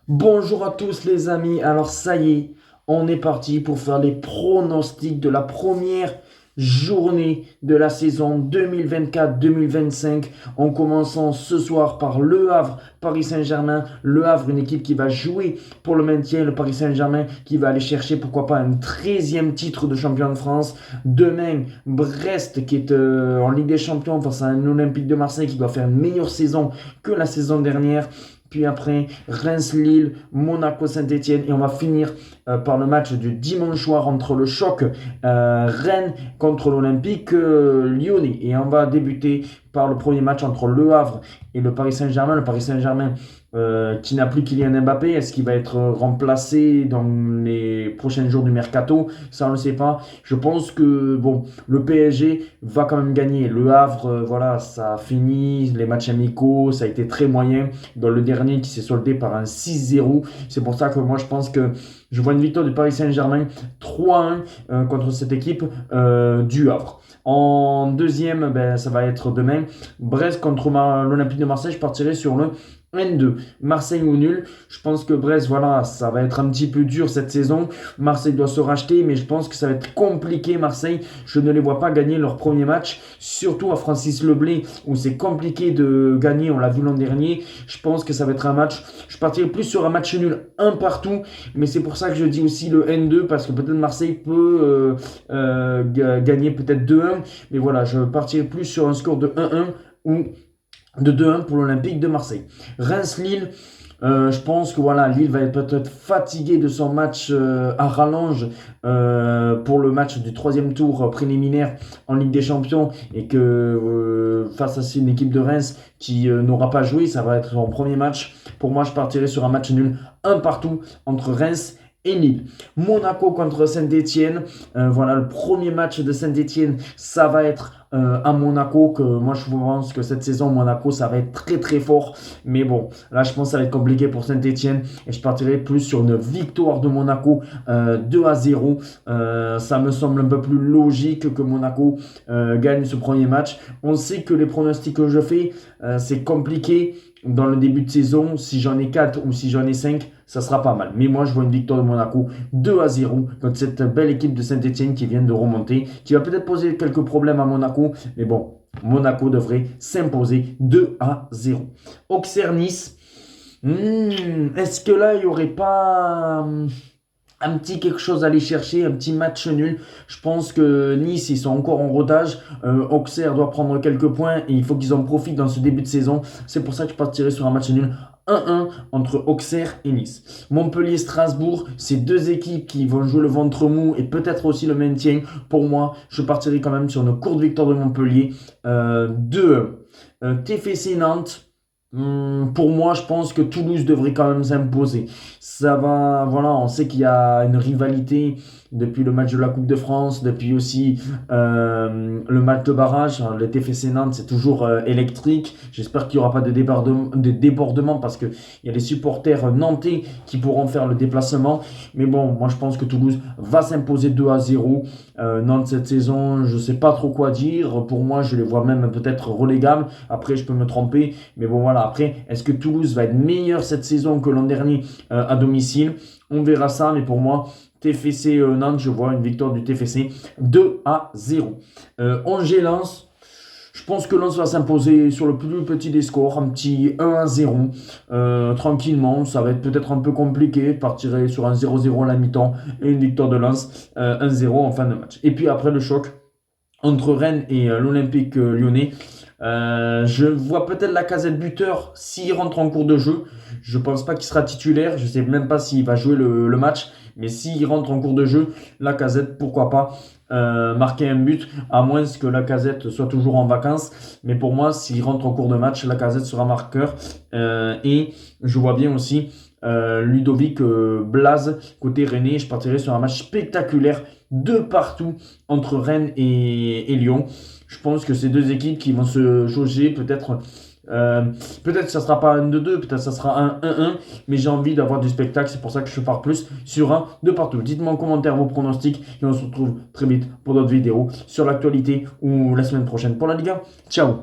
Bonjour à tous les amis, alors ça y est, on est parti pour faire les pronostics de la première journée de la saison 2024-2025 en commençant ce soir par Le Havre, Paris Saint-Germain. Le Havre, une équipe qui va jouer pour le maintien, le Paris Saint-Germain qui va aller chercher pourquoi pas un 13e titre de champion de France. Demain, Brest qui est en Ligue des Champions face à un Olympique de Marseille qui doit faire une meilleure saison que la saison dernière. Puis après, Reims-Lille, Monaco-Saint-Etienne. Et on va finir par le match du dimanche soir entre le choc Rennes contre l'Olympique lyonnais. Et on va débuter par le premier match entre Le Havre et le Paris Saint-Germain. Le Paris Saint-Germain qui n'a plus Kylian Mbappé. Est-ce qu'il va être remplacé dans les prochains jours du mercato? Ça, on ne le sait pas. Je pense que bon, le PSG va quand même gagner. Le Havre, voilà, ça a fini. Les matchs amicaux, ça a été très moyen. Dans le dernier qui s'est soldé par un 6-0. C'est pour ça que moi, je pense que je vois une victoire du Paris Saint-Germain 3-1 contre cette équipe du Havre. En deuxième, ça va être demain. Brest contre l'Olympique de Marseille. Je partirai sur le N2. Marseille ou nul. Je pense que Brest, voilà, ça va être un petit peu dur cette saison. Marseille doit se racheter, mais je pense que ça va être compliqué. Marseille, je ne les vois pas gagner leur premier match, surtout à Francis Leblay, où c'est compliqué de gagner. On l'a vu l'an dernier. Je pense que ça va être un match. Je partirai plus sur un match nul, un partout, mais c'est pour ça que je dis aussi le N2, parce que peut-être Marseille peut gagner peut-être 2-1. Mais voilà, je partirai plus sur un score de 1-1 ou de 2-1 pour l'Olympique de Marseille. Reims-Lille, je pense que voilà, Lille va être peut-être fatigué de son match à rallonge pour le match du troisième tour préliminaire en Ligue des Champions, et que face à une équipe de Reims qui n'aura pas joué, ça va être son premier match. Pour moi, je partirai sur un match nul, un partout entre Reims et Lille. Monaco contre Saint-Etienne. Voilà, le premier match de Saint-Etienne, ça va être à Monaco. Que moi, je pense que cette saison, Monaco, ça va être très très fort. Mais bon, là, je pense que ça va être compliqué pour Saint-Etienne. Et je partirai plus sur une victoire de Monaco 2-0. Ça me semble un peu plus logique que Monaco gagne ce premier match. On sait que les pronostics que je fais, c'est compliqué dans le début de saison. Si j'en ai 4 ou si j'en ai 5, ça sera pas mal. Mais moi, je vois une victoire de Monaco 2-0 contre cette belle équipe de Saint-Etienne qui vient de remonter, qui va peut-être poser quelques problèmes à Monaco. Mais bon, Monaco devrait s'imposer 2-0. Auxerre-Nice. Est-ce que là, il n'y aurait pas un petit quelque chose à aller chercher, un petit match nul? Je pense que Nice, ils sont encore en rodage. Auxerre doit prendre quelques points et il faut qu'ils en profitent dans ce début de saison. C'est pour ça que je partirai sur un match nul 1-1 entre Auxerre et Nice. Montpellier-Strasbourg, c'est deux équipes qui vont jouer le ventre mou et peut-être aussi le maintien. Pour moi, je partirai quand même sur une courte victoire de Montpellier 2-1. TFC Nantes. Pour moi, je pense que Toulouse devrait quand même s'imposer. Ça va, voilà, on sait qu'il y a une rivalité depuis le match de la Coupe de France, depuis aussi le match de barrage. Le TFC Nantes, c'est toujours électrique. J'espère qu'il n'y aura pas de débordement parce qu'il y a les supporters nantais qui pourront faire le déplacement. Mais bon, moi je pense que Toulouse va s'imposer 2-0. Nantes cette saison, je ne sais pas trop quoi dire. Pour moi, je les vois même peut-être relégables. Après, je peux me tromper. Mais bon, voilà. Après, est-ce que Toulouse va être meilleur cette saison que l'an dernier à domicile? On verra ça. Mais pour moi, TFC Nantes, je vois une victoire du TFC 2-0. Angers-Lens, je pense que Lens va s'imposer sur le plus petit des scores, un petit 1-0. Tranquillement, ça va être peut-être un peu compliqué. Je partirai sur un 0-0 à la mi-temps et une victoire de Lens 1-0 en fin de match. Et puis après le choc entre Rennes et l'Olympique lyonnais. Je vois peut-être Lacazette buteur s'il rentre en cours de jeu. Je pense pas qu'il sera titulaire. Je sais même pas s'il va jouer le match. Mais s'il rentre en cours de jeu, Lacazette, pourquoi pas marquer un but, à moins que Lacazette soit toujours en vacances. Mais pour moi, s'il rentre en cours de match, Lacazette sera marqueur. Et je vois bien aussi Ludovic Blas côté Rennais. Je partirai sur un match spectaculaire de partout entre Rennes et Lyon. Je pense que ces deux équipes qui vont se jauger peut-être. Peut-être que ça ne sera pas un 2-2, peut-être que ça sera un 1-1, mais j'ai envie d'avoir du spectacle, c'est pour ça que je pars plus sur un de partout. Dites-moi en commentaire vos pronostics et on se retrouve très vite pour d'autres vidéos sur l'actualité ou la semaine prochaine pour la Ligue 1. Ciao!